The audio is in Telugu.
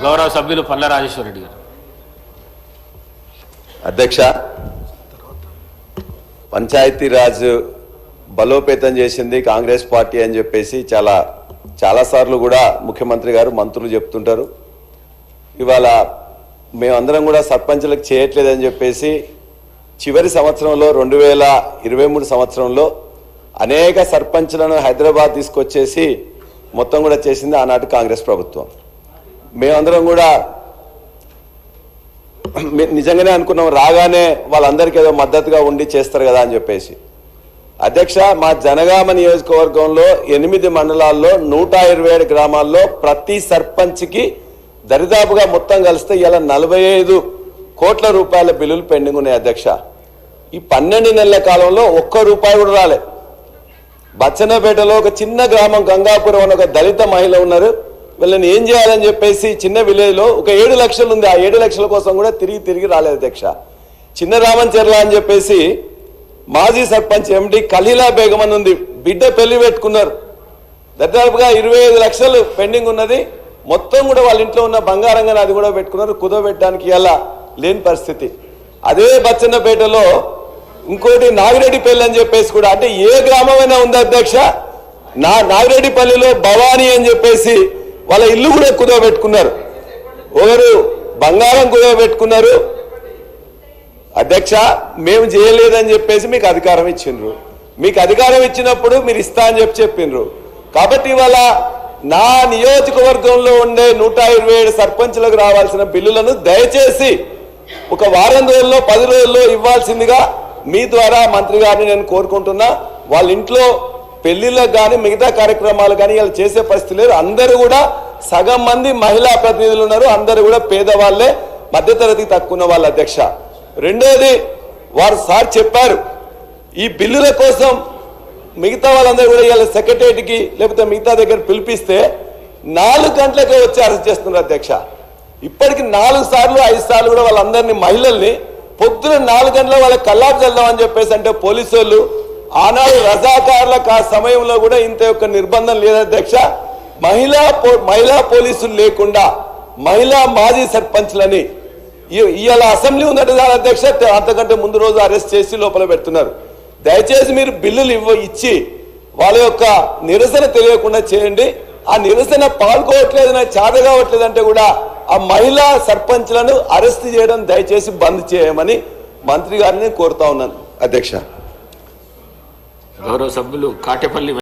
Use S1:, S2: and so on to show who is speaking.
S1: గౌరవ సభ్యులు పల్ల రాజేశ్వర రెడ్డి గారు.
S2: అధ్యక్ష, పంచాయతీరాజ్ బలోపేతం చేసింది కాంగ్రెస్ పార్టీ అని చెప్పేసి చాలాసార్లు కూడా ముఖ్యమంత్రి గారు మంత్రులు చెప్తుంటారు. ఇవాళ మేమందరం కూడా సర్పంచులకు చేయట్లేదని చెప్పేసి చివరి సంవత్సరంలో 2023 సంవత్సరంలో అనేక సర్పంచులను హైదరాబాద్ తీసుకొచ్చేసి మొత్తం కూడా చేసింది ఆనాటి కాంగ్రెస్ ప్రభుత్వం. మేమందరం కూడా నిజంగానే అనుకున్నాం, రాగానే వాళ్ళందరికీ ఏదో మద్దతుగా ఉండి చేస్తారు కదా అని చెప్పేసి. అధ్యక్ష, మా జనగామ నియోజకవర్గంలో 8 మండలాల్లో 127 గ్రామాల్లో ప్రతి సర్పంచ్కి దరిదాపుగా మొత్తం కలిస్తే ఇలా 45 కోట్ల రూపాయల బిల్లులు పెండింగ్ ఉన్నాయి. అధ్యక్ష, ఈ 12 నెలల కాలంలో ఒక్క రూపాయి కూడా రాలే. బచ్చన్నపేటలో ఒక చిన్న గ్రామం గంగాపురం అని ఒక దళిత మహిళ ఉన్నారు. వీళ్ళని ఏం చేయాలని చెప్పేసి చిన్న విలేజ్లో ఒక 7 లక్షలు ఉంది. ఆ 7 లక్షల కోసం కూడా తిరిగి రాలేదు. అధ్యక్ష, చిన్న రామంచెర్ల అని చెప్పేసి మాజీ సర్పంచ్ ఎండి ఖలీలా బేగం అని ఉంది, బిడ్డ పెళ్లి పెట్టుకున్నారు. దాదాపుగా 25 లక్షలు పెండింగ్ ఉన్నది. మొత్తం కూడా వాళ్ళ ఇంట్లో ఉన్న బంగారంగా అది కూడా పెట్టుకున్నారు. కుదవబెట్టడానికి ఇలా లేని పరిస్థితి. అదే బచ్చన్నపేటలో ఇంకోటి నాగిరెడ్డిపల్లి అని చెప్పేసి కూడా, అంటే ఏ గ్రామమైనా ఉంది అధ్యక్ష, నాగిరెడ్డిపల్లిలో భవానీ అని చెప్పేసి వాళ్ళ ఇల్లు కూడా కుదవబెట్టుకున్నారు. ఒకరు బంగారం కుదవబెట్టుకున్నారు. అధ్యక్ష, మేము చేయలేదని చెప్పేసి మీకు అధికారం ఇచ్చిండ్రు. మీకు అధికారం ఇచ్చినప్పుడు మీరు ఇస్తా అని చెప్పిండ్రు. కాబట్టి ఇవాళ నా నియోజకవర్గంలో ఉండే 127 సర్పంచులకు రావాల్సిన బిల్లులను దయచేసి ఒక వారం రోజుల్లో 10 రోజుల్లో ఇవ్వాల్సిందిగా మీ ద్వారా మంత్రి గారిని నేను కోరుకుంటున్నా. వాళ్ళ ఇంట్లో పెళ్లిళ్ళకు కానీ మిగతా కార్యక్రమాలు కానీ ఇలా చేసే పరిస్థితి లేదు. అందరూ కూడా సగం మంది మహిళా ప్రతినిధులు ఉన్నారు. అందరూ కూడా పేదవాళ్లే, మధ్యతరగతికి తక్కువ వాళ్ళు. అధ్యక్ష, రెండోది, వారు సార్ చెప్పారు ఈ బిల్లుల కోసం మిగతా వాళ్ళందరూ కూడా ఇలా సెక్రటరీకి లేకపోతే మిగతా దగ్గర పిలిపిస్తే 4 గంటలకే వచ్చి అరెస్ట్ చేస్తున్నారు. అధ్యక్ష, ఇప్పటికి 4 సార్లు 5 సార్లు కూడా వాళ్ళందరినీ మహిళల్ని పొద్దున 4 గంటల వాళ్ళకి కల్లాపు చల్దామని చెప్పేసి అంటే పోలీసు వాళ్ళు ఆనాడు రజాకారులకు ఆ సమయంలో కూడా ఇంత యొక్క నిర్బంధం లేదు. అధ్యక్ష, మహిళా పోలీసులు లేకుండా మహిళా మాజీ సర్పంచ్లని ఇవాళ అసెంబ్లీ ఉందంటే సార్ అధ్యక్ష, అంతకంటే ముందు రోజు అరెస్ట్ చేసి లోపల పెడుతున్నారు. దయచేసి మీరు బిల్లులు ఇచ్చి వాళ్ళ యొక్క నిరసన తెలియకుండా చేయండి. ఆ నిరసన పాల్గొవట్లేదు, నాకు చేత కావట్లేదు అంటే కూడా ఆ మహిళా సర్పంచ్లను అరెస్ట్ చేయడం దయచేసి బంద్ చేయమని మంత్రి గారిని కోరుతా ఉన్నాను. అధ్యక్ష,
S1: గౌరవ సభ్యులు కాటేపల్లి